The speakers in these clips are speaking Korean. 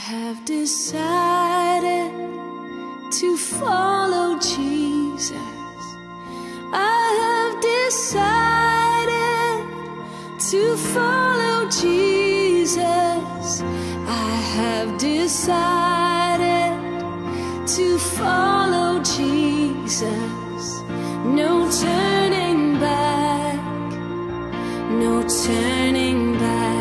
have decided to follow Jesus. I have decided to follow Jesus. I have decided to follow Jesus. No turning back, no turning back.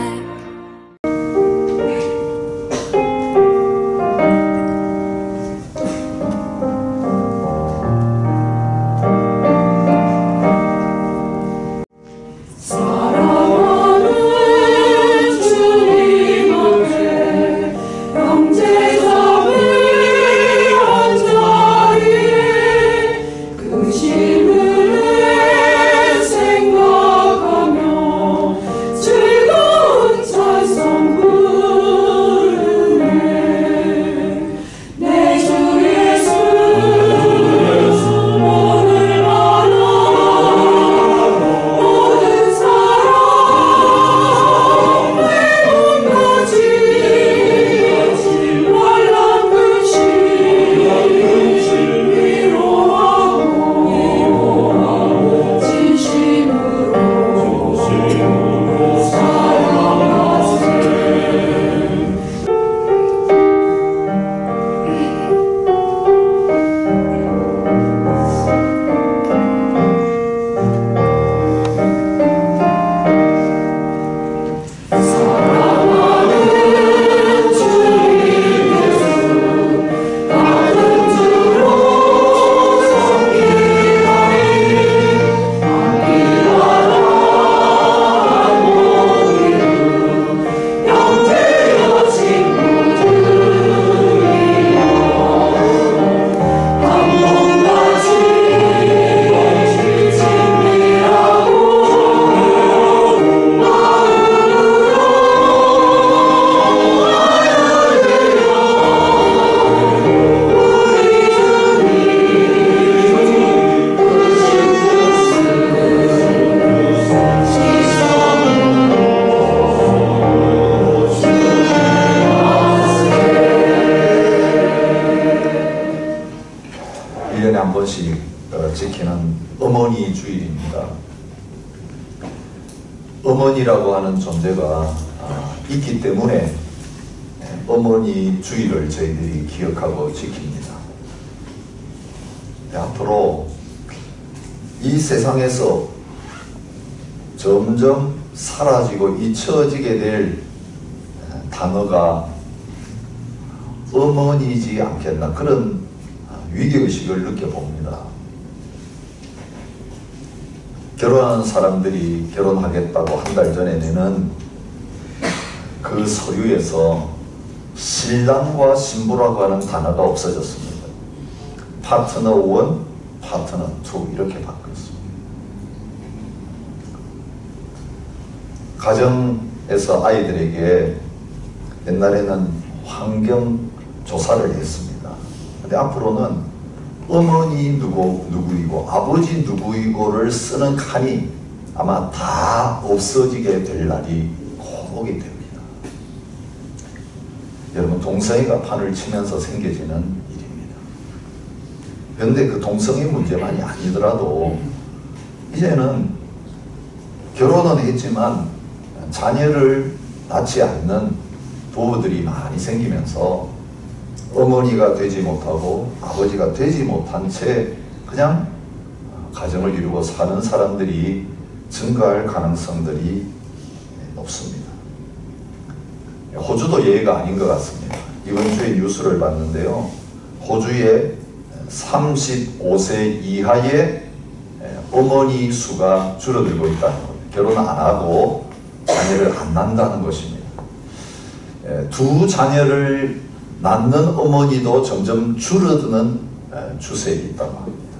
한 번씩 지키는 어머니 주일입니다. 어머니라고 하는 존재가 있기 때문에 어머니 주일을 저희들이 기억하고 지킵니다. 앞으로 이 세상에서 점점 사라지고 잊혀지게 될 단어가 어머니이지 않겠나, 그런 위기의식을 느껴봅니다. 결혼하는 사람들이 결혼하겠다고 한 달 전에 내는 그 서류에서 신랑과 신부라고 하는 단어가 없어졌습니다. 파트너 1, 파트너 2 이렇게 바뀌었습니다. 가정에서 아이들에게 옛날에는 환경 조사를 했습니다. 근데 앞으로는 어머니 누구이고 아버지 누구이고를 쓰는 칸이 아마 다 없어지게 될 날이 곧 오게 됩니다. 여러분, 동성애가 판을 치면서 생겨지는 일입니다. 그런데 그 동성애 문제만이 아니더라도 이제는 결혼은 했지만 자녀를 낳지 않는 부부들이 많이 생기면서 어머니가 되지 못하고 아버지가 되지 못한 채 그냥 가정을 이루고 사는 사람들이 증가할 가능성들이 높습니다. 호주도 예외가 아닌 것 같습니다. 이번 주에 뉴스를 봤는데요. 호주의 35세 이하의 어머니 수가 줄어들고 있다는 겁니다. 결혼 안 하고 자녀를 안 낳는다는 것입니다. 두 자녀를 낳는 어머니도 점점 줄어드는 추세에 있다고 합니다.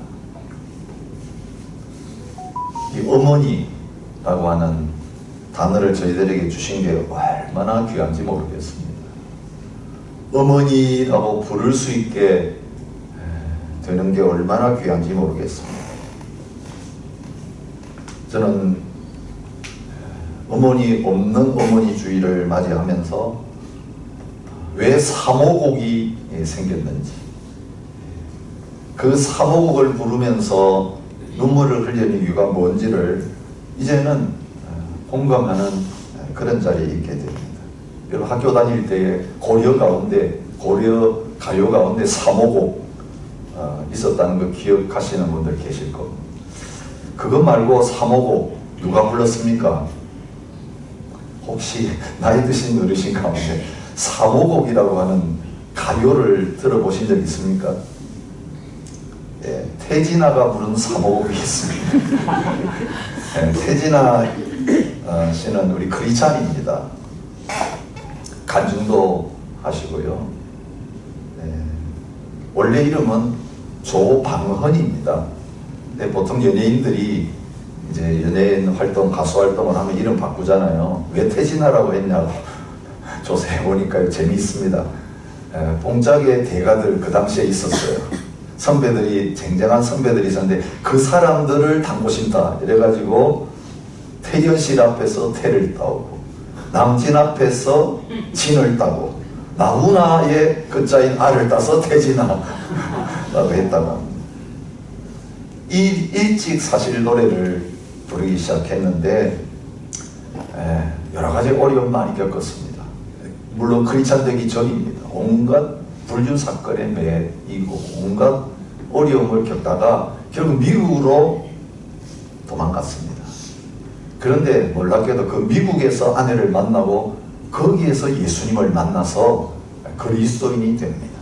이 어머니라고 하는 단어를 저희들에게 주신 게 얼마나 귀한지 모르겠습니다. 어머니라고 부를 수 있게 되는 게 얼마나 귀한지 모르겠습니다. 저는 어머니 없는 어머니 주의를 맞이하면서 왜 사모곡이 생겼는지, 그 사모곡을 부르면서 눈물을 흘리는 이유가 뭔지를 이제는 공감하는 그런 자리에 있게 됩니다. 여러분 학교 다닐 때 고려 가요 가운데 사모곡 있었다는 거 기억하시는 분들 계실 겁니다. 그거 말고 사모곡 누가 불렀습니까? 혹시 나이 드신 어르신 가운데 사모곡이라고 하는 가요를 들어보신 적 있습니까? 예, 태진아가 부른 사모곡이 있습니다. 예, 태진아 씨는 우리 크리스찬입니다. 간증도 하시고요. 예, 원래 이름은 조방헌입니다. 근데 보통 연예인들이 이제 연예인 활동, 가수 활동을 하면 이름 바꾸잖아요. 왜 태진아라고 했냐고 조사해 보니까 재미있습니다. 봉작의 대가들 그 당시에 있었어요. 선배들이, 쟁쟁한 선배들이 있었는데 그 사람들을 닮고 싶다 이래가지고 태견실 앞에서 태를 따오고 남진 앞에서 진을 따고 나훈아의 끝자인 아를 따서 태진아라고 했다고 합니다. 일찍 사실 노래를 부르기 시작했는데 여러 가지 어려움 많이 겪었습니다. 물론 크리스찬 되기 전입니다. 온갖 불륜 사건에 매이고 온갖 어려움을 겪다가 결국 미국으로 도망갔습니다. 그런데 놀랍게도 그 미국에서 아내를 만나고 거기에서 예수님을 만나서 그리스도인이 됩니다.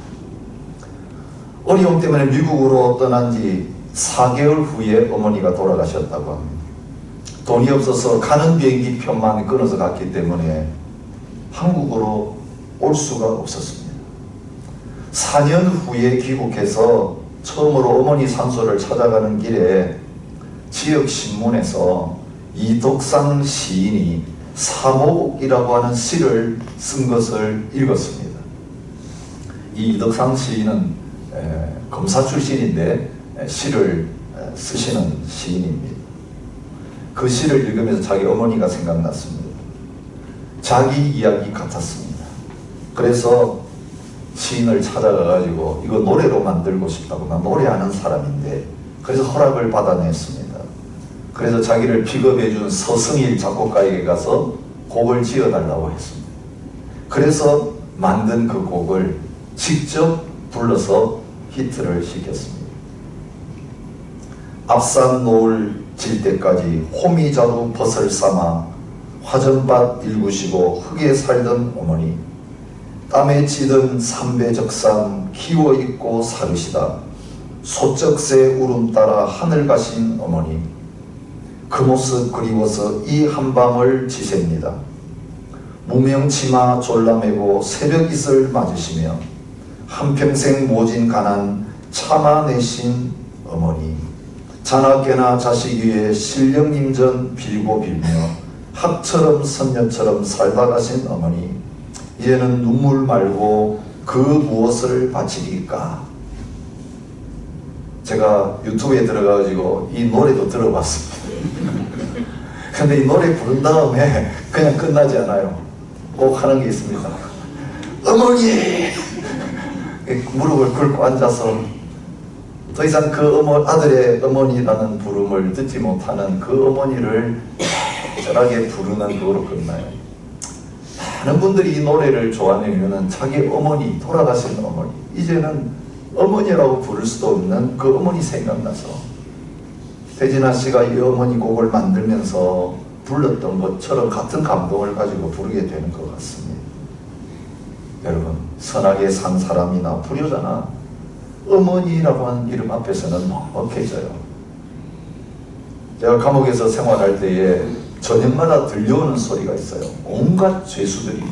어려움 때문에 미국으로 떠난 지 4개월 후에 어머니가 돌아가셨다고 합니다. 돈이 없어서 가는 비행기 표만 끊어서 갔기 때문에 한국으로 올 수가 없었습니다. 4년 후에 귀국해서 처음으로 어머니 산소를 찾아가는 길에 지역 신문에서 이덕상 시인이 사모곡이라고 하는 시를 쓴 것을 읽었습니다. 이 이덕상 시인은 검사 출신인데 시를 쓰시는 시인입니다. 그 시를 읽으면서 자기 어머니가 생각났습니다. 자기 이야기 같았습니다. 그래서 시인을 찾아가가지고 이거 노래로 만들고 싶다고, 난 노래하는 사람인데, 그래서 허락을 받아냈습니다. 그래서 자기를 픽업해준 서승일 작곡가에게 가서 곡을 지어달라고 했습니다. 그래서 만든 그 곡을 직접 불러서 히트를 시켰습니다. 앞산 노을 질 때까지 호미자루 벗을 삼아 화전밭 일구시고 흙에 살던 어머니, 땀에 찌든 삼배적삼 키워 입고 사르시다 소쩍새 울음 따라 하늘 가신 어머니, 그 모습 그리워서 이 한밤을 지셉니다. 무명치마 졸라매고 새벽잇을 맞으시며 한평생 모진 가난 참아내신 어머니, 자나깨나 자식 위에 신령님전 빌고 빌며 학처럼 선녀처럼 살다 가신 어머니, 이제는 눈물 말고 그 무엇을 바치리까? 제가 유튜브에 들어가가지고 이 노래도 들어봤습니다. 근데 이 노래 부른 다음에 그냥 끝나지 않아요. 꼭 하는 게 있습니다. 어머니! 무릎을 꿇고 앉아서 더 이상 그 아들의 어머니라는 부름을 듣지 못하는 그 어머니를 절하게 부르는 그거로 끝나요. 많은 분들이 이 노래를 좋아하는 이유는 자기 어머니, 돌아가신 어머니, 이제는 어머니라고 부를 수도 없는 그 어머니 생각나서 태진아 씨가 이 어머니 곡을 만들면서 불렀던 것처럼 같은 감동을 가지고 부르게 되는 것 같습니다. 여러분, 선하게 산 사람이나 불효자나 어머니라고 하는 이름 앞에서는 먹먹해져요. 제가 감옥에서 생활할 때에 저녁마다 들려오는 소리가 있어요. 온갖 죄수들이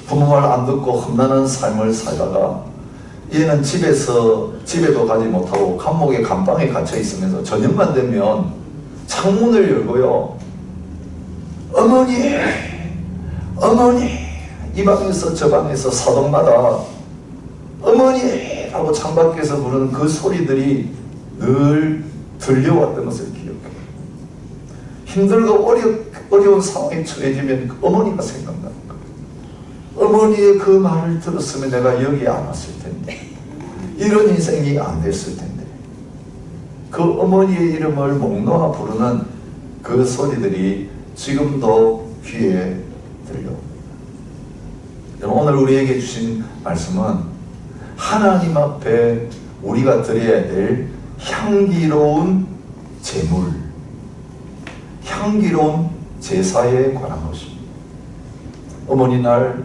부모 말 안 듣고 험난한 삶을 살다가 얘는 집에도 가지 못하고 감옥의 감방에 갇혀 있으면서 저녁만 되면 창문을 열고요, 어머니! 어머니! 이 방에서 저 방에서 사동마다 어머니! 하고 창밖에서 부르는 그 소리들이 늘 들려왔던 것을 기억해요. 힘들고 어려운 상황에 처해지면 그 어머니가 생각나는 거예요. 어머니의 그 말을 들었으면 내가 여기 안 왔을 텐데, 이런 인생이 안 됐을 텐데. 그 어머니의 이름을 목 놓아 부르는 그 소리들이 지금도 귀에 들려. 오늘 우리에게 주신 말씀은 하나님 앞에 우리가 드려야 될 향기로운 제물, 향기로운 제사에 관한 것입니다. 어머니날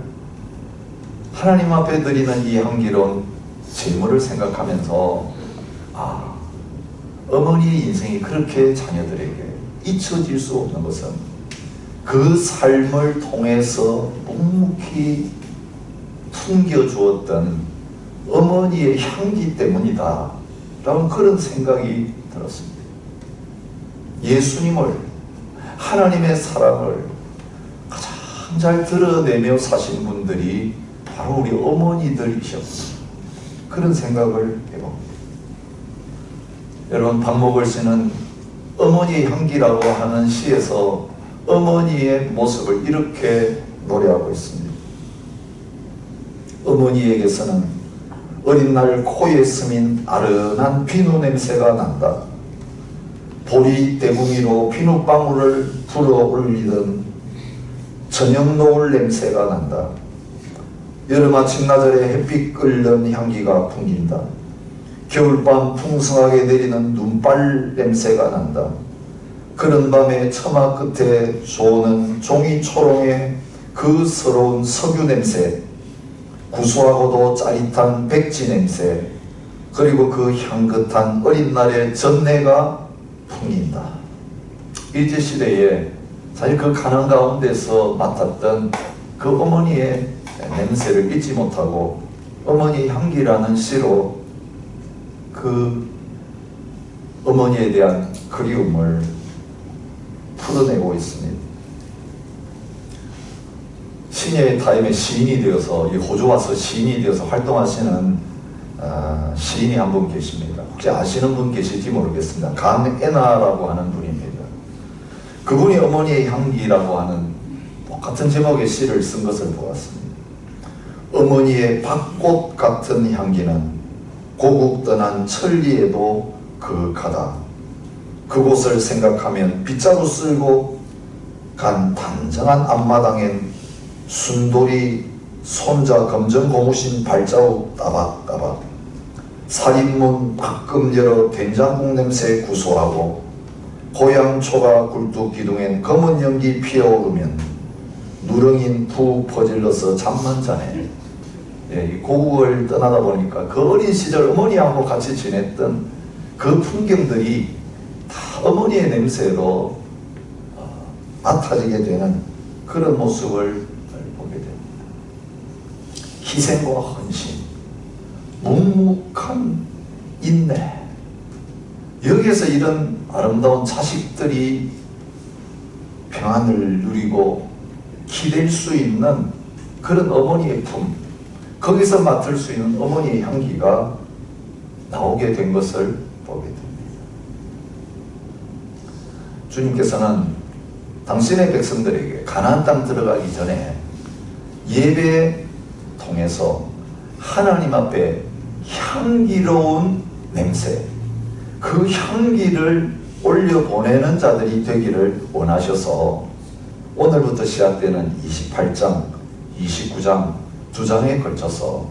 하나님 앞에 드리는 이 향기로운 제물을 생각하면서 어머니의 인생이 그렇게 자녀들에게 잊혀질 수 없는 것은 그 삶을 통해서 묵묵히 풍겨주었던 어머니의 향기 때문이다 라는 그런 생각이 들었습니다. 예수님을, 하나님의 사랑을 가장 잘 드러내며 사신 분들이 바로 우리 어머니들이셨습니다. 그런 생각을 해봅니다. 여러분, 박목을 씨는 어머니의 향기라고 하는 시에서 어머니의 모습을 이렇게 노래하고 있습니다. 어머니에게서는 어린 날 코에 스민 아른한 비누 냄새가 난다. 보리 대궁이로 비누방울을 불어 올리던 저녁 노을 냄새가 난다. 여름 아침 나절에 햇빛 끓는 향기가 풍긴다. 겨울밤 풍성하게 내리는 눈발 냄새가 난다. 그런 밤에 처마 끝에 쏘는 종이 초롱의 그 서러운 석유 냄새, 구수하고도 짜릿한 백지 냄새, 그리고 그 향긋한 어린 날의 전내가 풍긴다. 일제시대에 사실 그 가난 가운데서 맡았던 그 어머니의 냄새를 잊지 못하고 어머니의 향기라는 시로 그 어머니에 대한 그리움을 풀어내고 있습니다. 신예의 타임에 시인이 되어서 이 호주 와서 시인이 되어서 활동하시는 시인이 한 분 계십니다. 혹시 아시는 분 계실지 모르겠습니다. 강애나라고 하는 분입니다. 그분이 어머니의 향기라고 하는 똑같은 제목의 시를 쓴 것을 보았습니다. 어머니의 밭꽃 같은 향기는 고국 떠난 천리에도 그윽하다. 그곳을 생각하면 빗자루 쓸고 간 단정한 앞마당엔 순돌이 손자 검정 고무신 발자국 따박따박, 살인문 가끔 열어 된장국 냄새 구수하고 고향 초가 굴뚝 기둥엔 검은 연기 피어오르면 누렁인 푹 퍼질러서 잠만 자네. 이 고국을 떠나다 보니까 그 어린 시절 어머니하고 같이 지냈던 그 풍경들이 다 어머니의 냄새로 맡아지게 되는 그런 모습을 보게 됩니다. 희생과 헌신, 묵묵한 인내, 여기에서 이런 아름다운 자식들이 평안을 누리고 기댈 수 있는 그런 어머니의 품, 거기서 맡을 수 있는 어머니의 향기가 나오게 된 것을 보게 됩니다. 주님께서는 당신의 백성들에게 가나안 땅 들어가기 전에 예배 통해서 하나님 앞에 향기로운 냄새, 그 향기를 올려보내는 자들이 되기를 원하셔서 오늘부터 시작되는 28장, 29장 두 장에 걸쳐서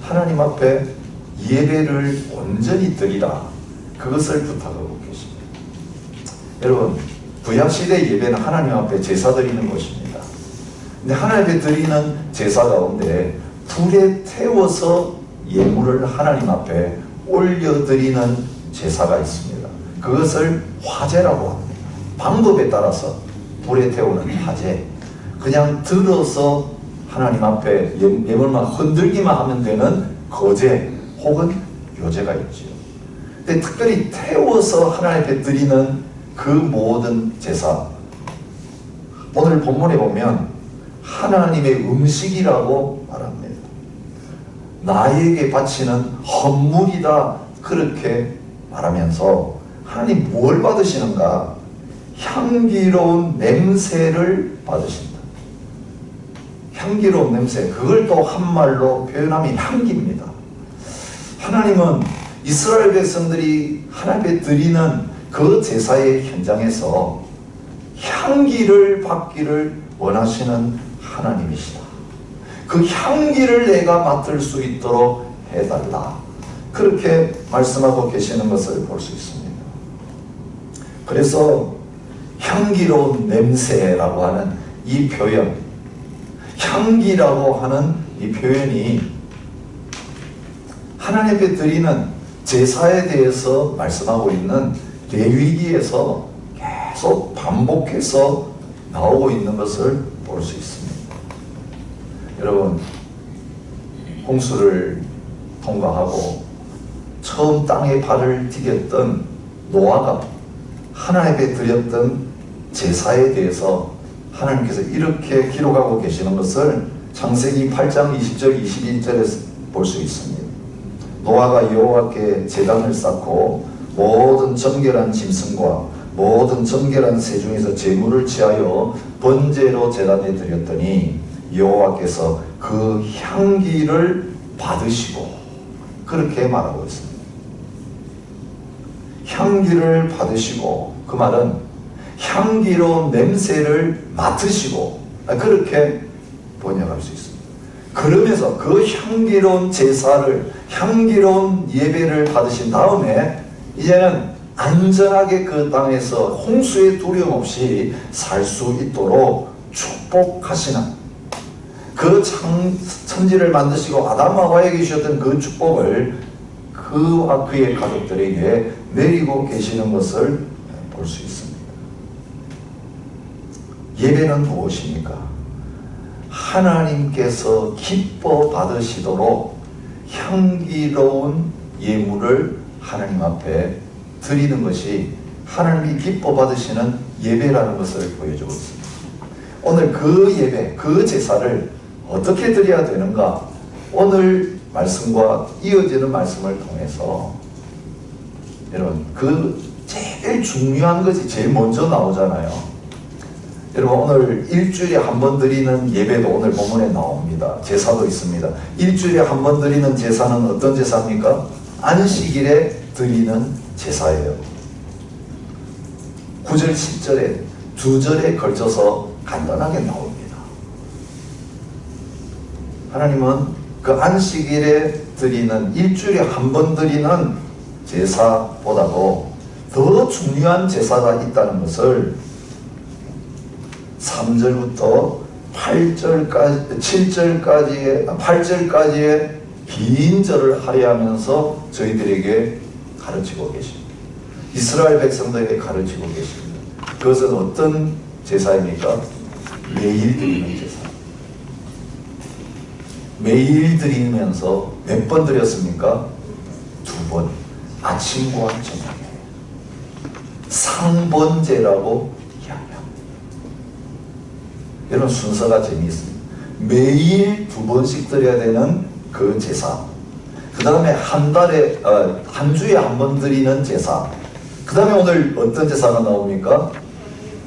하나님 앞에 예배를 온전히 드리라, 그것을 부탁하고 계십니다. 여러분, 구약시대 예배는 하나님 앞에 제사 드리는 것입니다. 근데 하나님 앞에 드리는 제사 가운데 불에 태워서 예물을 하나님 앞에 올려드리는 제사가 있습니다. 그것을 화제라고 합니다. 방법에 따라서 불에 태우는 화제, 그냥 들어서 하나님 앞에 예물만 흔들기만 하면 되는 거제 혹은 요제가 있지요. 근데 특별히 태워서 하나님 앞에 드리는 그 모든 제사, 오늘 본문에 보면 하나님의 음식이라고 말합니다. 나에게 바치는 헌물이다, 그렇게 말하면서 하나님 뭘 받으시는가? 향기로운 냄새를 받으신다. 향기로운 냄새, 그걸 또 한말로 표현하면 향기입니다. 하나님은 이스라엘 백성들이 하나님께 드리는 그 제사의 현장에서 향기를 받기를 원하시는 하나님이시다. 그 향기를 내가 맡을 수 있도록 해달라. 그렇게 말씀하고 계시는 것을 볼 수 있습니다. 그래서 향기로운 냄새라고 하는 이 표현, 향기라고 하는 이 표현이 하나님께 드리는 제사에 대해서 말씀하고 있는 레위기에서 계속 반복해서 나오고 있는 것을 볼 수 있습니다. 여러분, 홍수를 통과하고 처음 땅에 발을 디뎠던 노아가 하나님께 드렸던 제사에 대해서 하나님께서 이렇게 기록하고 계시는 것을 창세기 8장 20절 21절에서 볼 수 있습니다. 노아가 여호와께 제단을 쌓고 모든 정결한 짐승과 모든 정결한 새 중에서 제물을 취하여 번제로 제단에 드렸더니 여호와께서 그 향기를 받으시고, 그렇게 말하고 있습니다. 향기를 받으시고, 그 말은 향기로운 냄새를 맡으시고, 그렇게 번역할 수 있습니다. 그러면서 그 향기로운 제사를, 향기로운 예배를 받으신 다음에 이제는 안전하게 그 땅에서 홍수의 두려움 없이 살 수 있도록 축복하시는, 그 천지를 만드시고 아담과 하와에게 주셨던 그 축복을 그와 그의 가족들에게 내리고 계시는 것을 볼 수 있습니다. 예배는 무엇입니까? 하나님께서 기뻐 받으시도록 향기로운 예물을 하나님 앞에 드리는 것이 하나님이 기뻐 받으시는 예배라는 것을 보여주고 있습니다. 오늘 그 예배, 그 제사를 어떻게 드려야 되는가? 오늘 말씀과 이어지는 말씀을 통해서 여러분, 그 제일 중요한 것이 제일 먼저 나오잖아요. 여러분, 오늘 일주일에 한 번 드리는 예배도 오늘 본문에 나옵니다. 제사도 있습니다. 일주일에 한 번 드리는 제사는 어떤 제사입니까? 안식일에 드리는 제사예요. 9절 10절에 두 절에 걸쳐서 간단하게 나옵니다. 하나님은 그 안식일에 드리는, 일주일에 한 번 드리는 제사보다도 더 중요한 제사가 있다는 것을 3절부터 8절까지의 긴 절을 할애하면서 저희들에게 가르치고 계십니다. 이스라엘 백성들에게 가르치고 계십니다. 그것은 어떤 제사입니까? 매일 드리는 제사. 매일 드리면서 몇 번 드렸습니까? 2번. 아침과 저녁에. 상번제라고 이야기합니다. 여러분, 순서가 재미있습니다. 매일 2번씩 드려야 되는 그 제사. 그 다음에 한 주에 한 번 드리는 제사. 그 다음에 오늘 어떤 제사가 나옵니까?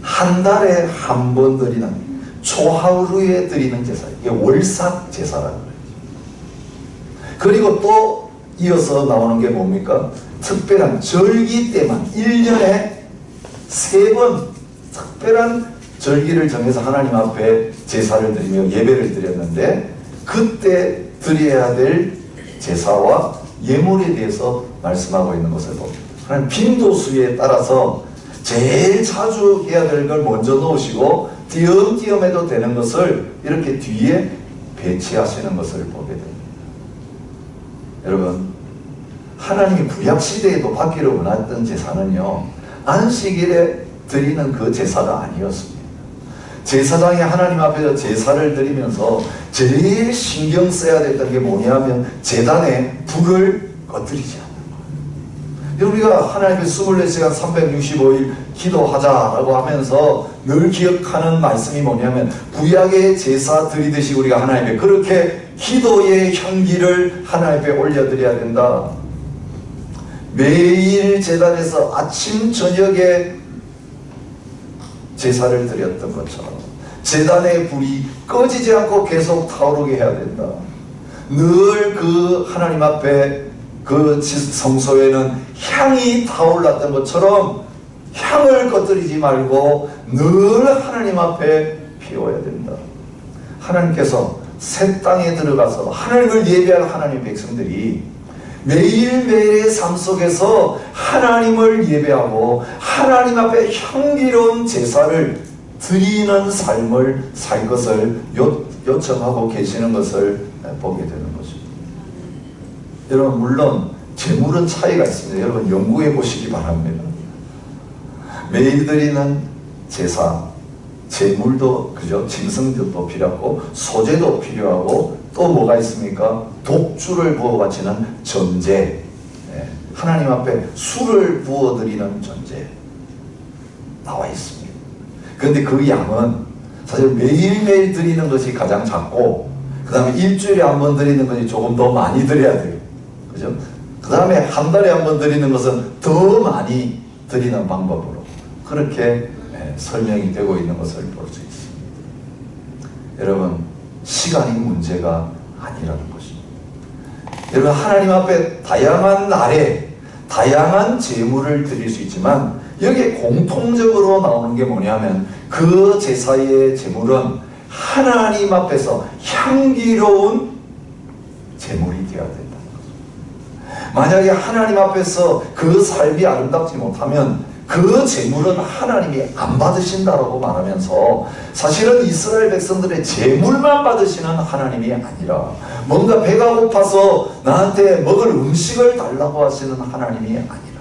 한 달에 한 번 드리는, 초하루에 드리는 제사. 이게 월삭 제사라는 거예요. 그리고 또 이어서 나오는 게 뭡니까? 특별한 절기 때만 1년에 3번 특별한 절기를 정해서 하나님 앞에 제사를 드리며 예배를 드렸는데, 그때 드려야 될 제사와 예물에 대해서 말씀하고 있는 것을 봅니다. 하나님 빈도수에 따라서 제일 자주 해야 될 걸 먼저 놓으시고 띄엄띄엄 해도 되는 것을 이렇게 뒤에 배치하시는 것을 보게 됩니다. 여러분, 하나님이 구약시대에도 받기를 원했던 제사는요, 안식일에 드리는 그 제사가 아니었습니다. 제사장이 하나님 앞에서 제사를 드리면서 제일 신경 써야 됐던 게 뭐냐면 제단에 불을 꺼뜨리지 않는 거예요. 우리가 하나님께 24시간 365일 기도하자라고 하면서 늘 기억하는 말씀이 뭐냐면, 구약의 제사 드리듯이 우리가 하나님께 그렇게 기도의 향기를 하나님께 올려드려야 된다. 매일 제단에서 아침 저녁에 제사를 드렸던 것처럼 제단의 불이 꺼지지 않고 계속 타오르게 해야 된다. 늘 그 하나님 앞에 그 성소에는 향이 타올랐던 것처럼 향을 꺼뜨리지 말고 늘 하나님 앞에 피워야 된다. 하나님께서 새 땅에 들어가서 하나님을 예배할 하나님의 백성들이 매일매일의 삶 속에서 하나님을 예배하고 하나님 앞에 향기로운 제사를 드리는 삶을 살 것을 요청하고 계시는 것을 보게 되는 것입니다. 여러분, 물론 재물은 차이가 있습니다. 여러분 연구해 보시기 바랍니다. 매일 드리는 제사, 재물도 그죠? 짐승도 필요하고 소재도 필요하고 또 뭐가 있습니까? 독주를 부어 바치는 전제, 하나님 앞에 술을 부어 드리는 전제 나와 있습니다. 그런데 그 양은 사실 매일매일 드리는 것이 가장 작고, 그 다음에 일주일에 한 번 드리는 것이 조금 더 많이 드려야 돼요. 그죠? 그 다음에 한 달에 한 번 드리는 것은 더 많이 드리는 방법으로 그렇게 설명이 되고 있는 것을 볼 수 있습니다. 여러분, 시간이 문제가 아니라는 것입니다. 여러분, 하나님 앞에 다양한 날에 다양한 제물을 드릴 수 있지만 여기에 공통적으로 나오는 게 뭐냐면 그 제사의 제물은 하나님 앞에서 향기로운 제물이 되어야 된다는 거죠. 만약에 하나님 앞에서 그 삶이 아름답지 못하면 그 제물은 하나님이 안 받으신다라고 말하면서 사실은 이스라엘 백성들의 제물만 받으시는 하나님이 아니라 뭔가 배가 고파서 나한테 먹을 음식을 달라고 하시는 하나님이 아니라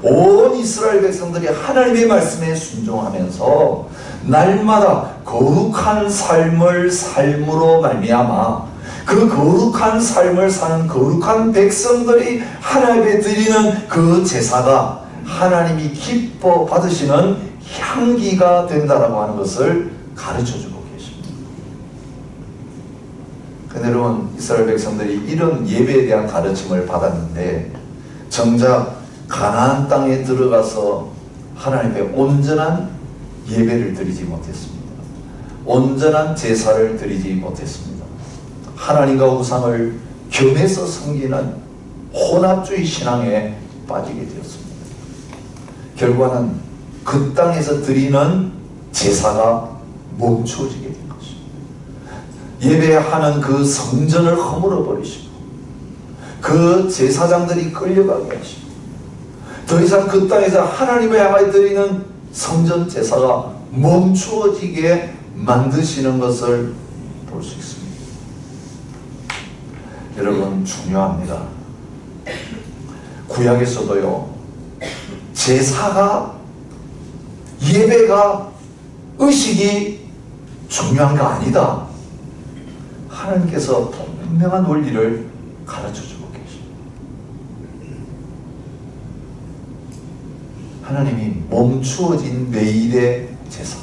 온 이스라엘 백성들이 하나님의 말씀에 순종하면서 날마다 거룩한 삶을 삶으로 말미암아 그 거룩한 삶을 사는 거룩한 백성들이 하나님께 드리는 그 제사가 하나님이 기뻐 받으시는 향기가 된다라고 하는 것을 가르쳐주고 계십니다. 그런데 여러분, 이스라엘 백성들이 이런 예배에 대한 가르침을 받았는데 정작 가나안 땅에 들어가서 하나님 앞에 온전한 예배를 드리지 못했습니다. 온전한 제사를 드리지 못했습니다. 하나님과 우상을 겸해서 섬기는 혼합주의 신앙에 빠지게 되었습니다. 결과는 그 땅에서 드리는 제사가 멈추어지게 된 것입니다. 예배하는 그 성전을 허물어 버리시고 그 제사장들이 끌려가게 하시고 더 이상 그 땅에서 하나님을 향하여 드리는 성전 제사가 멈추어지게 만드시는 것을 볼 수 있습니다. 여러분, 중요합니다. 구약에서도요, 제사가, 예배가, 의식이 중요한 거 아니다. 하나님께서 분명한 원리를 가르쳐주고 계십니다. 하나님이 멈추어진 매일의 제사,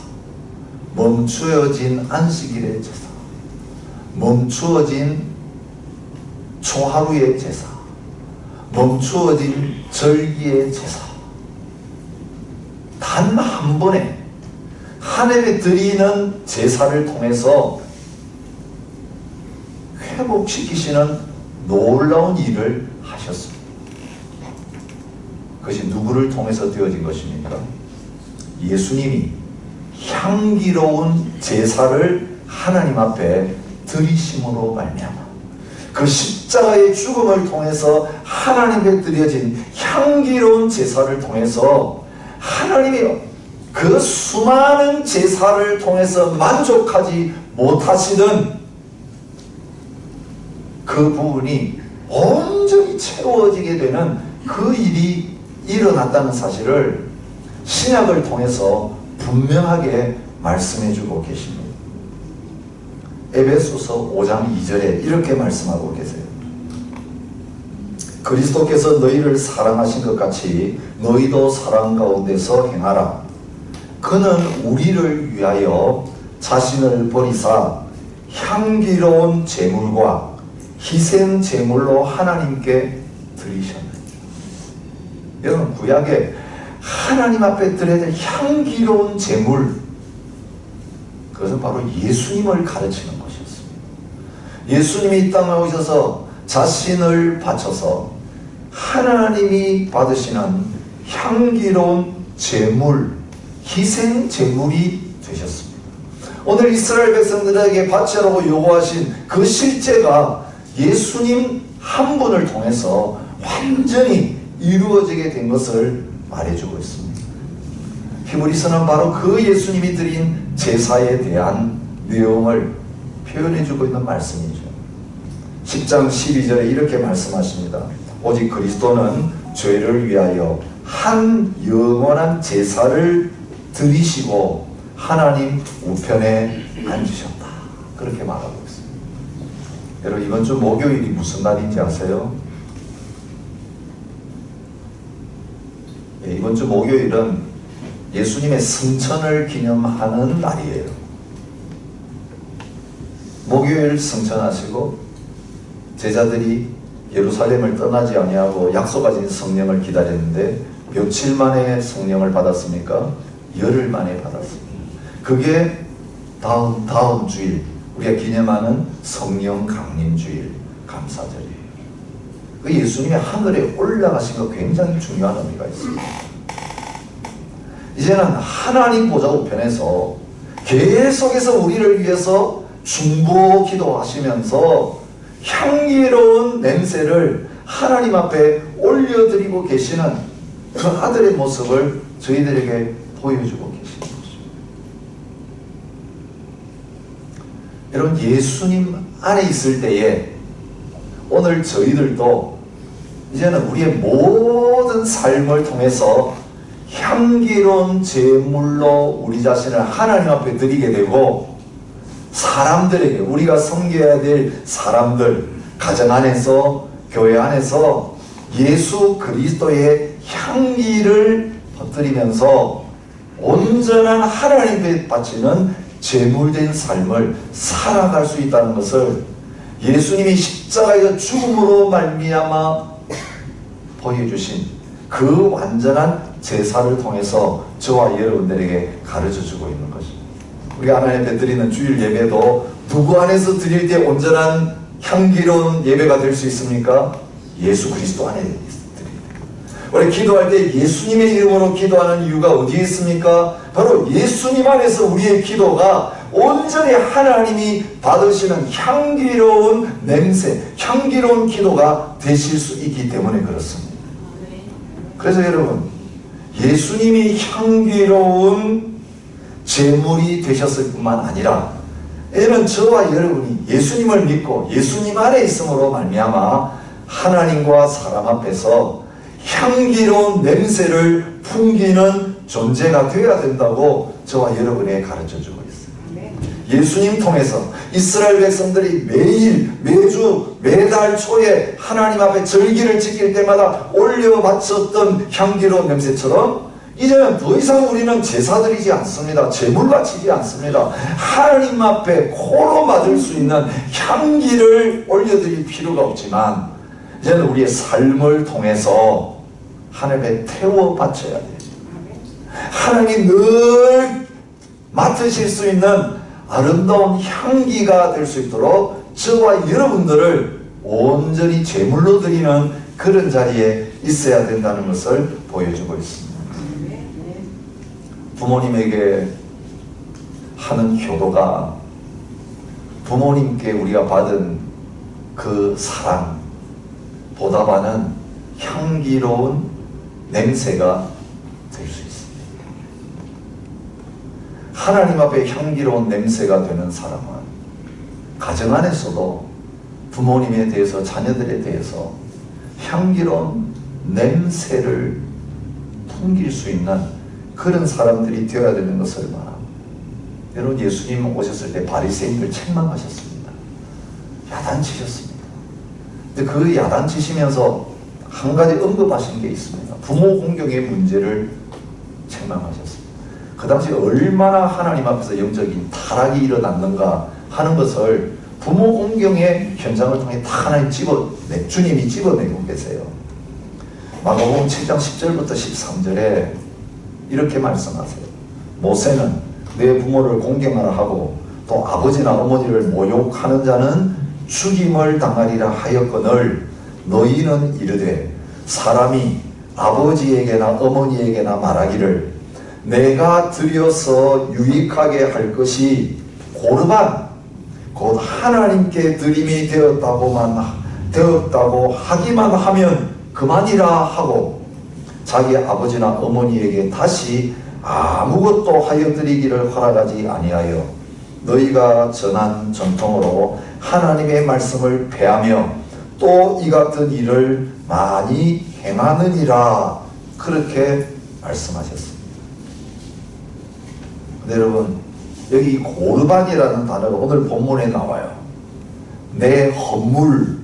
멈추어진 안식일의 제사, 멈추어진 초하루의 제사, 멈추어진 절기의 제사, 단 한 번에 하나님께 드리는 제사를 통해서 회복시키시는 놀라운 일을 하셨습니다. 그것이 누구를 통해서 되어진 것입니까? 예수님이 향기로운 제사를 하나님 앞에 드리심으로 말미암아 그 십자가의 죽음을 통해서 하나님께 드려진 향기로운 제사를 통해서 하나님이 그 수많은 제사를 통해서 만족하지 못하시던 그 부분이 온전히 채워지게 되는 그 일이 일어났다는 사실을 신약을 통해서 분명하게 말씀해주고 계십니다. 에베소서 5장 2절에 이렇게 말씀하고 계세요. 그리스도께서 너희를 사랑하신 것 같이 너희도 사랑 가운데서 행하라. 그는 우리를 위하여 자신을 버리사 향기로운 제물과 희생 제물로 하나님께 드리셨느니라. 여러분, 구약에 하나님 앞에 드려야 될 향기로운 제물, 그것은 바로 예수님을 가르치는 것이었습니다. 예수님이 이 땅에 오셔서 자신을 바쳐서 하나님이 받으시는 향기로운 제물, 희생 제물이 되셨습니다. 오늘 이스라엘 백성들에게 바치라고 요구하신 그 실제가 예수님 한 분을 통해서 완전히 이루어지게 된 것을 말해주고 있습니다. 히브리서는 바로 그 예수님이 드린 제사에 대한 내용을 표현해주고 있는 말씀이죠. 10장 12절에 이렇게 말씀하십니다. 오직 그리스도는 죄를 위하여 한 영원한 제사를 드리시고 하나님 우편에 앉으셨다. 그렇게 말하고 있습니다. 여러분, 이번 주 목요일이 무슨 날인지 아세요? 이번 주 목요일은 예수님의 승천을 기념하는 날이에요. 목요일 승천하시고 제자들이 예루살렘을 떠나지 아니하고 약속하신 성령을 기다렸는데 며칠 만에 성령을 받았습니까? 열흘 만에 받았습니다. 그게 다음 주일 우리가 기념하는 성령 강림주일 감사절이에요. 그 예수님이 하늘에 올라가신 거 굉장히 중요한 의미가 있습니다. 이제는 하나님 보좌 우편에서 계속해서 우리를 위해서 중보 기도하시면서 향기로운 냄새를 하나님 앞에 올려드리고 계시는 그 아들의 모습을 저희들에게 보여주고 계시는 것입니다. 여러분, 예수님 안에 있을 때에 오늘 저희들도 이제는 우리의 모든 삶을 통해서 향기로운 제물로 우리 자신을 하나님 앞에 드리게 되고, 사람들에게, 우리가 섬겨야 될 사람들, 가정 안에서, 교회 안에서 예수 그리스도의 향기를 퍼뜨리면서 온전한 하나님께 바치는 제물된 삶을 살아갈 수 있다는 것을 예수님이 십자가에서 죽음으로 말미암아 보여주신 그 완전한 제사를 통해서 저와 여러분들에게 가르쳐주고 있는 것입니다. 우리가 하나님 앞에 드리는 주일 예배도 누구 안에서 드릴 때 온전한 향기로운 예배가 될 수 있습니까? 예수 그리스도 안에 드릴 때. 우리 기도할 때 예수님의 이름으로 기도하는 이유가 어디에 있습니까? 바로 예수님 안에서 우리의 기도가 온전히 하나님이 받으시는 향기로운 냄새, 향기로운 기도가 되실 수 있기 때문에 그렇습니다. 그래서 여러분, 예수님이 향기로운 제물이 되셨을 뿐만 아니라 이는 저와 여러분이 예수님을 믿고 예수님 안에 있음으로 말미암아 하나님과 사람 앞에서 향기로운 냄새를 풍기는 존재가 되어야 된다고 저와 여러분에게 가르쳐주고 있어요. 예수님 통해서 이스라엘 백성들이 매주 매달 초에 하나님 앞에 절기를 지킬 때마다 올려 바쳤던 향기로운 냄새처럼 이제는 더 이상 우리는 제사 드리지 않습니다. 제물 바치지 않습니다. 하나님 앞에 코로 맡을 수 있는 향기를 올려드릴 필요가 없지만 이제는 우리의 삶을 통해서 하나님에 태워 바쳐야 돼요. 하나님이 늘 맡으실 수 있는 아름다운 향기가 될 수 있도록 저와 여러분들을 온전히 제물로 드리는 그런 자리에 있어야 된다는 것을 보여주고 있습니다. 부모님에게 하는 효도가 부모님께 우리가 받은 그 사랑 보답하는 향기로운 냄새가 될 수 있습니다. 하나님 앞에 향기로운 냄새가 되는 사람은 가정 안에서도 부모님에 대해서 자녀들에 대해서 향기로운 냄새를 풍길 수 있는 그런 사람들이 되어야 되는 것을 말합니다. 여러분, 예수님 오셨을 때 바리새인들 책망하셨습니다. 야단치셨습니다. 근데 그 야단치시면서 한 가지 언급하신 게 있습니다. 부모 공경의 문제를 책망하셨습니다. 그 당시 얼마나 하나님 앞에서 영적인 타락이 일어났는가 하는 것을 부모 공경의 현장을 통해 다 하나님 주님이 집어내고 계세요. 마가복음 7장 10절부터 13절에 이렇게 말씀하세요. 모세는 내 부모를 공경하라 하고 또 아버지나 어머니를 모욕하는 자는 죽임을 당하리라 하였거늘 너희는 이르되 사람이 아버지에게나 어머니에게나 말하기를 내가 드려서 유익하게 할 것이 고르반 곧 하나님께 드림이 되었다고 하기만 하면 그만이라 하고 자기 아버지나 어머니에게 다시 아무것도 하여 드리기를 허락하지 아니하여 너희가 전한 전통으로 하나님의 말씀을 폐하며 또 이 같은 일을 많이 행하느니라 그렇게 말씀하셨습니다. 근데 여러분 여기 고르반이라는 단어가 오늘 본문에 나와요. 내 헌물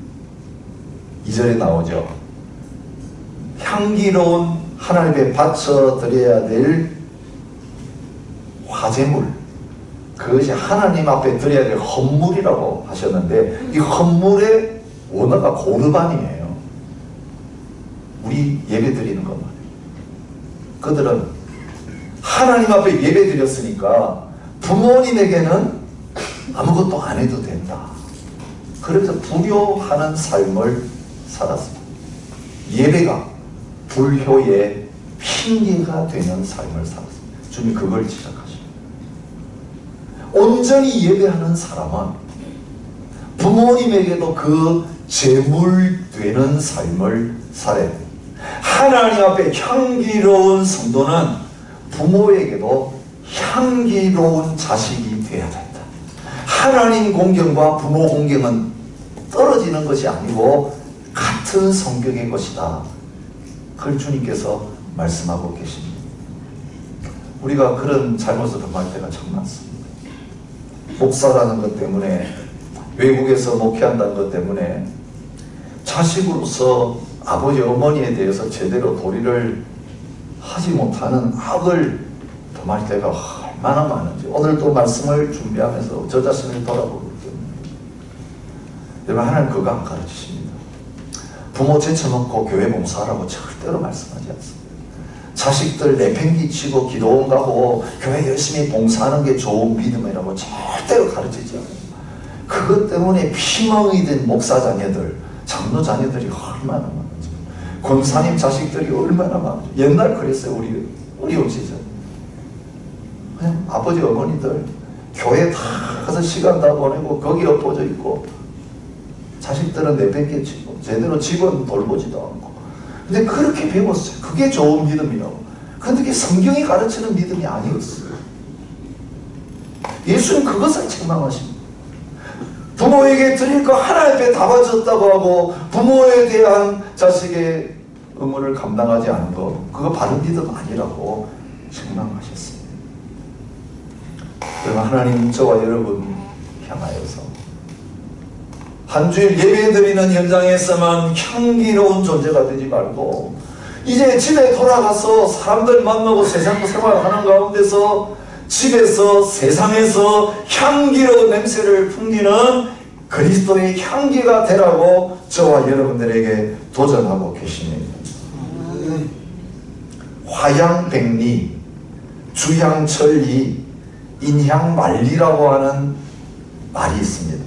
2절에 나오죠. 향기로운 하나님께 바쳐 드려야 될 화제물, 그것이 하나님 앞에 드려야 될 헌물이라고 하셨는데 이 헌물의 원어가 고르반이에요. 우리 예배 드리는 것 말이에요. 그들은 하나님 앞에 예배 드렸으니까 부모님에게는 아무것도 안 해도 된다. 그래서 불효하는 삶을 살았습니다. 예배가 불효의 핑계가 되는 삶을 살았습니다. 주님 그걸 지적하십니다. 온전히 예배하는 사람은 부모님에게도 그 제물 되는 삶을 살아야 됩니다. 하나님 앞에 향기로운 성도는 부모에게도 향기로운 자식이 되어야 된다. 하나님 공경과 부모 공경은 떨어지는 것이 아니고 같은 성격의 것이다. 그걸 주님께서 말씀하고 계십니다. 우리가 그런 잘못을 범할 때가 참 많습니다. 목사라는 것 때문에, 외국에서 목회한다는 것 때문에 자식으로서 아버지 어머니에 대해서 제대로 도리를 하지 못하는 악을 범할 때가 얼마나 많은지 오늘 또 말씀을 준비하면서 저 자신을 돌아보기 때문에 여러분 하나님 그거 안 가르치십니다. 부모 제쳐놓고 교회 봉사하라고 절대로 말씀하지 않습니다. 자식들 내팽개치고 기도원 가고 교회 열심히 봉사하는 게 좋은 믿음이라고 절대로 가르치지 않아요. 그것 때문에 피멍이 된 목사 자녀들, 장로 자녀들이 얼마나 많은지, 권사님 자식들이 얼마나 많은지. 옛날 그랬어요. 우리 시절 그냥 아버지 어머니들 교회 다 가서 시간 다 보내고 거기 엎어져 있고 자식들은 내팽개치고 제대로 집은 돌보지도 않고. 근데 그렇게 배웠어요. 그게 좋은 믿음이라고. 근데 그게 성경이 가르치는 믿음이 아니었어요. 예수는 그것을 책망하십니다. 부모에게 드릴 거 하나님 앞에 다 바쳤다고 하고 부모에 대한 자식의 의무를 감당하지 않은 거, 그거 바른 믿음 아니라고 책망하셨습니다. 그러나 하나님 저와 여러분 향하여서 한 주일 예배드리는 현장에서만 향기로운 존재가 되지 말고 이제 집에 돌아가서 사람들 만나고 세상 생활하는 가운데서 집에서 세상에서 향기로운 냄새를 풍기는 그리스도의 향기가 되라고 저와 여러분들에게 도전하고 계십니다. 화향백리, 주향천리, 인향만리라고 하는 말이 있습니다.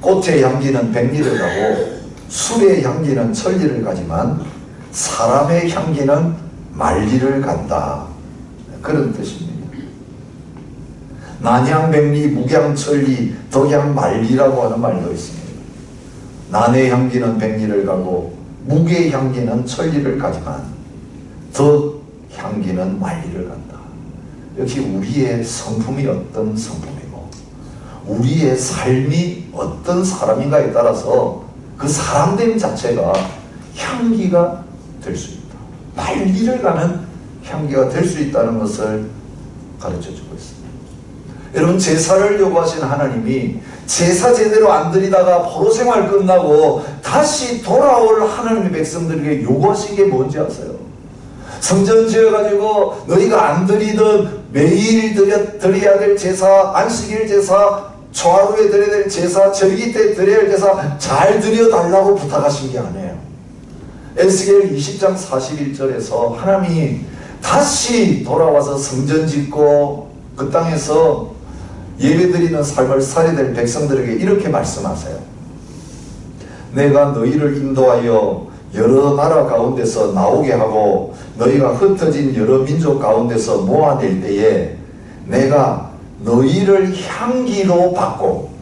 꽃의 향기는 백리를 가고 술의 향기는 천리를 가지만 사람의 향기는 만리를 간다. 그런 뜻입니다. 난향백리, 무향천리, 덕향만리라고 하는 말도 있습니다. 난의 향기는 백리를 가고 무의 향기는 천리를 가지만 덕 향기는 만리를 간다. 역시 우리의 성품이 어떤 성품이고 우리의 삶이 어떤 사람인가에 따라서 그 사람됨 자체가 향기가 될 수 있다. 만리를 가는 향기가 될 수 있다는 것을 가르쳐주고 있습니다. 여러분 제사를 요구하신 하나님이 제사 제대로 안 드리다가 포로 생활 끝나고 다시 돌아올 하나님의 백성들에게 요구하신 게 뭔지 아세요? 성전 지어가지고 너희가 안 드리던 매일 드려야 될 제사, 안식일 제사, 초하루에 드려야 될 제사, 절기 때 드려야 할 제사 잘 드려달라고 부탁하신 게 아니에요. 에스겔 20장 41절에서 하나님이 다시 돌아와서 성전 짓고 그 땅에서 예배드리는 삶을 살아야 될 백성들에게 이렇게 말씀하세요. 내가 너희를 인도하여 여러 나라 가운데서 나오게 하고 너희가 흩어진 여러 민족 가운데서 모아낼 때에 내가 너희를 향기로 받고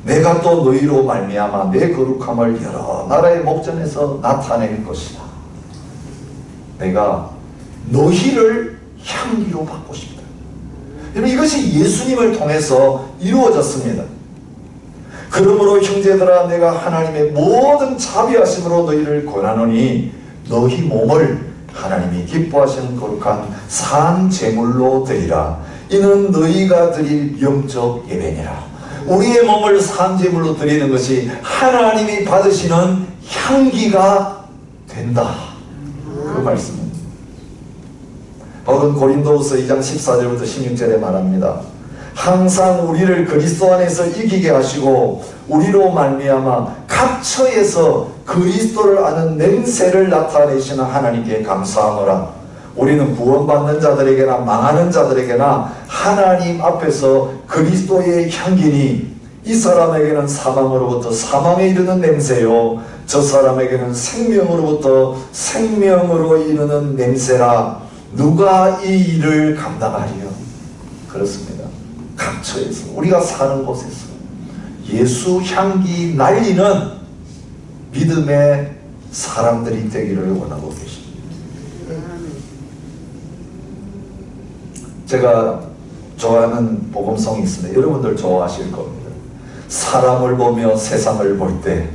내가 또 너희로 말미암아 내 거룩함을 여러 나라의 목전에서 나타낼 것이다. 내가 너희를 향기로 받고 싶다. 여러분, 이것이 예수님을 통해서 이루어졌습니다. 그러므로 형제들아, 내가 하나님의 모든 자비하심으로 너희를 권하노니 너희 몸을 하나님이 기뻐하시는 거룩한 산 제물로 드리라. 이는 너희가 드릴 영적 예배니라. 우리의 몸을 산 제물로 드리는 것이 하나님이 받으시는 향기가 된다. 그 말씀입니다. 바울은 고린도후서 2장 14절부터 16절에 말합니다. 항상 우리를 그리스도 안에서 이기게 하시고 우리로 말미암아 각 처에서 그리스도를 아는 냄새를 나타내시는 하나님께 감사하노라. 우리는 구원받는 자들에게나 망하는 자들에게나 하나님 앞에서 그리스도의 향기니 이 사람에게는 사망으로부터 사망에 이르는 냄새요 저 사람에게는 생명으로부터 생명으로 이르는 냄새라. 누가 이 일을 감당하리요? 그렇습니다. 각처에서 우리가 사는 곳에서 예수 향기 날리는 믿음의 사람들이 되기를 원하고 계십니다. 제가 좋아하는 복음성이 있습니다. 여러분들 좋아하실 겁니다. 사람을 보며 세상을 볼 때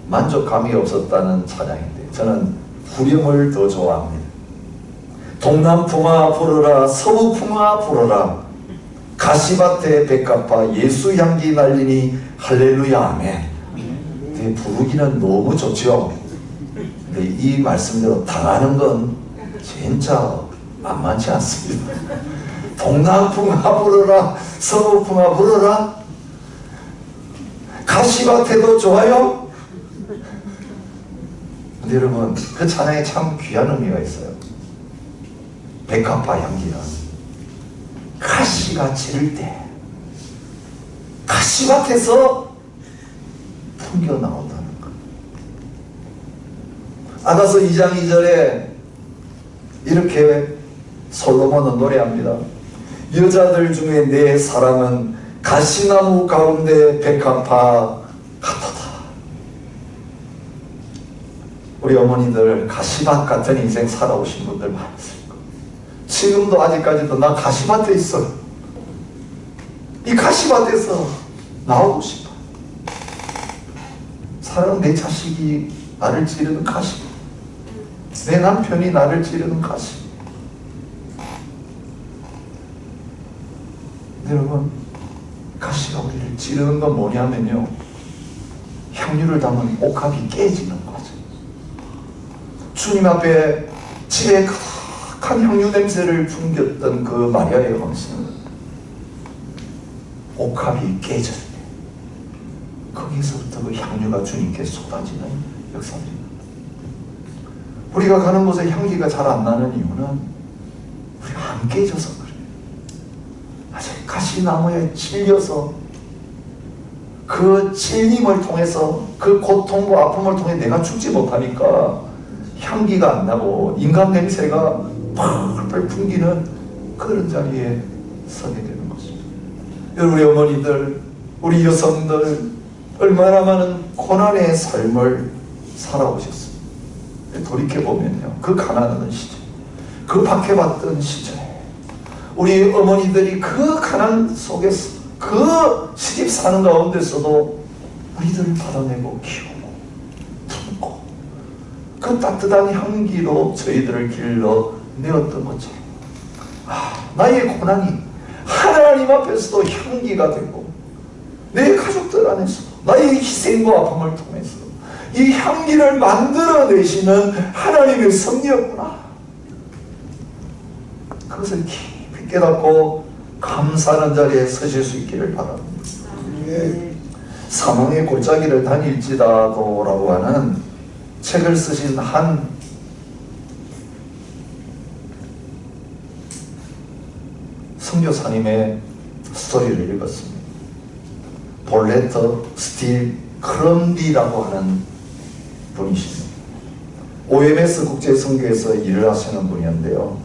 만족감이 없었다는 찬양인데 저는 후렴을 더 좋아합니다. 동남풍아 불어라 서부풍아 불어라 가시밭에 백합화 예수 향기 날리니 할렐루야 아멘. 부르기는 너무 좋죠. 근데 이 말씀대로 당하는 건 진짜 만만치 않습니다. 동남풍아 불어라 서부풍아 불어라 가시밭에도 좋아요. 근데 여러분, 그 찬양에 참 귀한 의미가 있어요. 백합화 향기는 가시가 지를 때 가시밭에서 풍겨 나온다는 것. 아가서 2장 2절에 이렇게 솔로몬은 노래합니다. 여자들 중에 내 사랑은 가시나무 가운데 백합화 같도다. 우리 어머니들 가시밭 같은 인생 살아오신 분들 많으실 거예요. 지금도 아직까지도 나 가시밭에 있어요. 이 가시밭에서 나오고 싶어. 사랑은 내 자식이 나를 찌르는 가시, 내 남편이 나를 찌르는 가시. 여러분, 가시가 우리를 찌르는 건 뭐냐면요, 향유를 담은 옥합이 깨지는 거죠. 주님 앞에 집에 가득한 향유 냄새를 풍겼던 그 마리아의 헌신은 옥합이 깨질 때 거기서부터 그 향유가 주님께 쏟아지는 역사입니다. 우리가 가는 곳에 향기가 잘 안 나는 이유는 우리가 안 깨져서 그래요. 아직 가시나무에 찔려서 그 찔림을 통해서 그 고통과 아픔을 통해 내가 죽지 못하니까 향기가 안 나고 인간 냄새가 펄펄 풍기는 그런 자리에 서게 되는 것입니다. 우리 어머니들, 우리 여성들 얼마나 많은 고난의 삶을 살아오셨습니다. 돌이켜보면요, 그 가난하던 시절, 그 박해받던 시절, 우리 어머니들이 그 가난 속에서 그 시집 사는 가운데서도 우리들을 받아내고 키우고 품고 그 따뜻한 향기로 저희들을 길러내었던 것처럼, 나의 고난이 하나님 앞에서도 향기가 되고 내 가족들 안에서도 나의 희생과 아픔을 통해서 이 향기를 만들어내시는 하나님의 섭리였구나. 그것을 깊이 깨닫고 감사하는 자리에 서실 수 있기를 바랍니다. 사망의 골짜기를 다닐지다도 라고 하는 책을 쓰신 한 선교사님의 스토리를 읽었습니다. 볼레터 스틸 크럼비라고 하는 분이십니다. OMS 국제선교에서 일을 하시는 분이었는데요.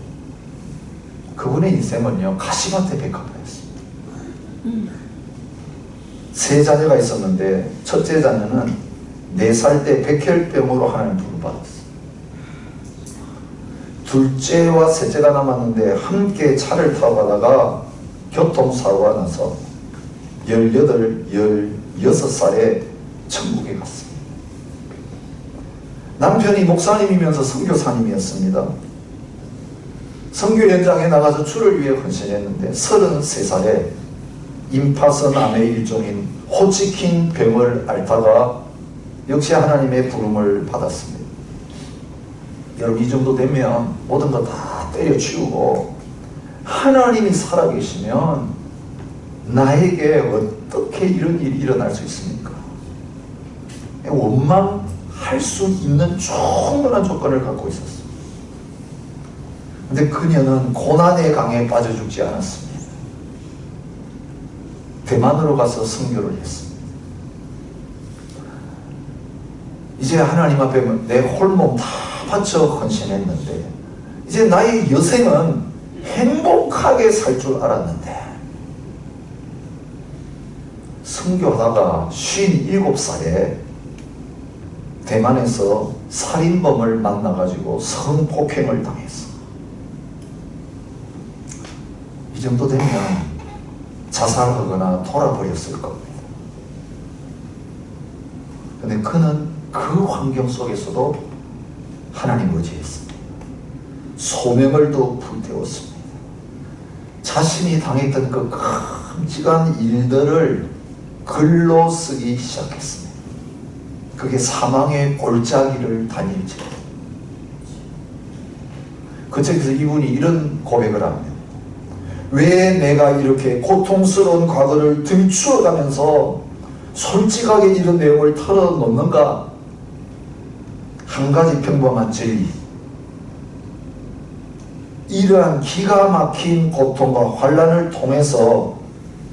그분의 인생은요, 가시밭의 백합화였습니다. 세 자녀가 있었는데 첫째 자녀는 4살 때 백혈병으로 하나님 부름 받았어요. 둘째와 셋째가 남았는데 함께 차를 타고 가다가 교통사고가 나서 18, 16살에 천국에 갔습니다. 남편이 목사님이면서 선교사님이었습니다. 선교 현장에 나가서 주를 위해 헌신했는데 33살에 임파선 암의 일종인 호치킨 병을 앓다가 역시 하나님의 부름을 받았습니다. 여러분, 이 정도 되면 모든 거 다 때려치우고 하나님이 살아계시면 나에게 어떻게 이런 일이 일어날 수 있습니까? 원망할 수 있는 충분한 조건을 갖고 있었어요. 근데 그녀는 고난의 강에 빠져 죽지 않았습니다. 대만으로 가서 선교를 했습니다. 이제 하나님 앞에 내 홀몸 다 바쳐 헌신했는데 이제 나의 여생은 행복하게 살 줄 알았는데 선교하다가 57살에 대만에서 살인범을 만나가지고 성폭행을 당했어. 이 정도 되면 자살하거나 돌아버렸을 겁니다. 근데 그는 그 환경 속에서도 하나님 의지했습니다. 소명을 또 불태웠습니다. 자신이 당했던 그 끔찍한 일들을 글로 쓰기 시작했습니다. 그게 사망의 골짜기를 다닐지. 그 책에서 이분이 이런 고백을 합니다. 왜 내가 이렇게 고통스러운 과거를 들추어가면서 솔직하게 이런 내용을 털어놓는가? 한 가지 평범한 진리. 이러한 기가 막힌 고통과 환난을 통해서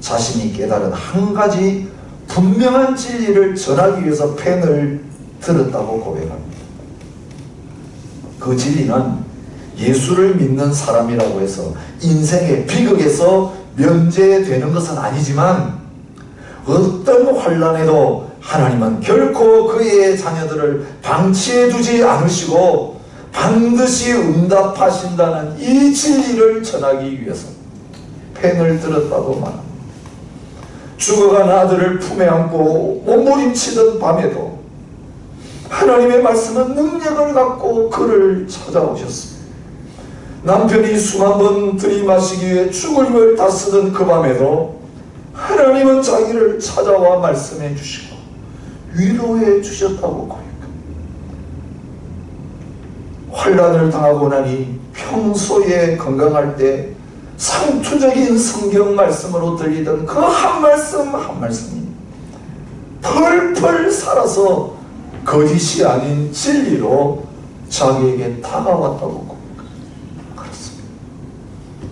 자신이 깨달은 한 가지 분명한 진리를 전하기 위해서 펜을 들었다고 고백합니다. 그 진리는 예수를 믿는 사람이라고 해서 인생의 비극에서 면제되는 것은 아니지만 어떤 환난에도 하나님은 결코 그의 자녀들을 방치해 두지 않으시고 반드시 응답하신다는 이 진리를 전하기 위해서 펜을 들었다고 말합니다. 죽어간 아들을 품에 안고 몸부림치던 밤에도 하나님의 말씀은 능력을 갖고 그를 찾아오셨습니다. 남편이 숨 한 번 들이마시기 위해 죽을 힘을 다 쓰던 그 밤에도 하나님은 자기를 찾아와 말씀해 주시고 위로해 주셨다고 고백합니다. 환난을 당하고 나니 평소에 건강할 때 상투적인 성경 말씀으로 들리던 그 한 말씀 한 말씀이 펄펄 살아서 거짓이 아닌 진리로 자기에게 다가왔다고 고백합니다. 그렇습니다.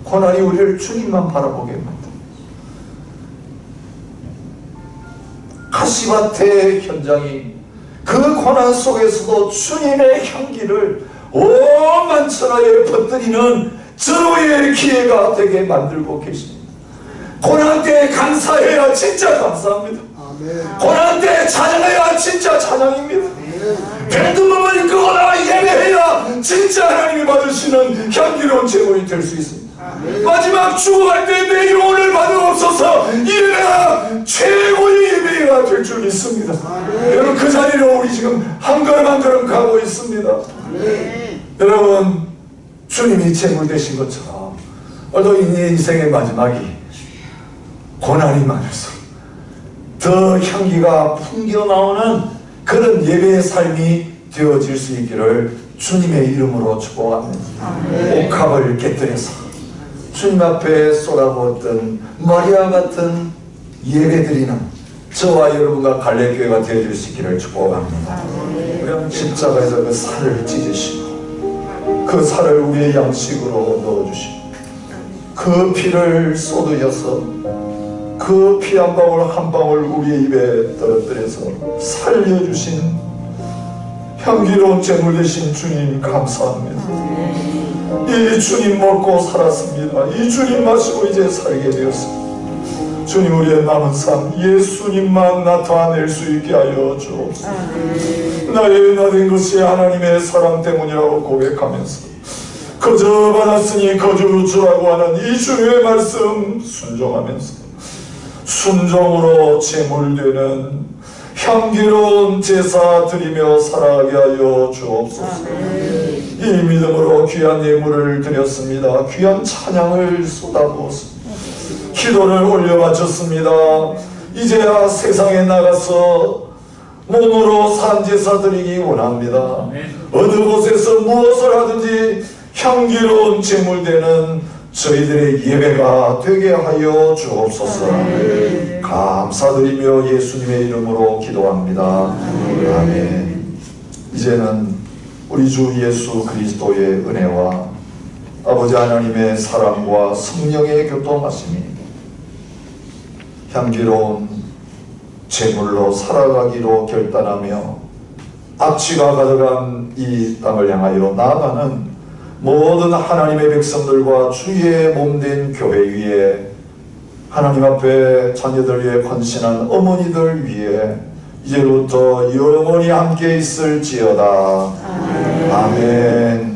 고난이 우리를 주님만 바라보게 만듭니다. 가시밭의 현장이 그 고난 속에서도 주님의 향기를 온 만천하에 퍼뜨리는 절호의 기회가 되게 만들고 계십니다. 고난 때 감사해야 진짜 감사합니다. 고난 때 찬양해야 진짜 찬양입니다. 밴드음을 끄거나 예배해야 진짜 하나님이 받으시는 향기로운 제물이 될 수 있습니다. 마지막 죽어갈 때 내 영혼을 받아옵소서 이래야 최고의 예배가 될 줄 믿습니다. 여러분, 그 자리로 우리 지금 한 걸음 한 걸음 가고 있습니다. 여러분, 주님이 제물 되신 것처럼 오늘도 인생의 마지막이 고난이 많을수록 더 향기가 풍겨나오는 그런 예배의 삶이 되어질 수 있기를 주님의 이름으로 축복합니다. 옥합을 깨뜨려서 주님 앞에 쏟아부었던 마리아 같은 예배드리는 저와 여러분과 갈래교회가 되어질 수 있기를 축복합니다. 우리 십자가에서 그 살을 찢으시고 그 살을 우리의 양식으로 넣어주시고 그 피를 쏟으셔서 그 피 한 방울 한 방울 우리의 입에 떨어뜨려서 살려주신 향기로운 제물 되신 주님 감사합니다. 이 주님 먹고 살았습니다. 이 주님 마시고 이제 살게 되었습니다. 주님, 우리의 남은 삶 예수님만 나타낼 수 있게 하여 주옵소서. 나의 나된 것이 하나님의 사랑 때문이라고 고백하면서 거저 받았으니 거저 주라고 하는 이 주님의 말씀 순종하면서 순종으로 제물되는 향기로운 제사 드리며 살아가게 하여 주옵소서. 이 믿음으로 귀한 예물을 드렸습니다. 귀한 찬양을 쏟아부었습니다. 기도를 올려 바쳤습니다. 이제야 세상에 나가서 몸으로 산제사 드리기 원합니다. 어느 곳에서 무엇을 하든지 향기로운 제물되는 저희들의 예배가 되게 하여 주옵소서. 감사드리며 예수님의 이름으로 기도합니다. 아멘. 이제는 우리 주 예수 그리스도의 은혜와 아버지 하나님의 사랑과 성령의 교통하심이 향기로운 제물로 살아가기로 결단하며 악취가 가득한 이 땅을 향하여 나아가는 모든 하나님의 백성들과 주의 몸된 교회 위에 하나님 앞에 자녀들 위해 헌신한 어머니들 위해 이제부터 영원히 함께 있을지어다. 아멘.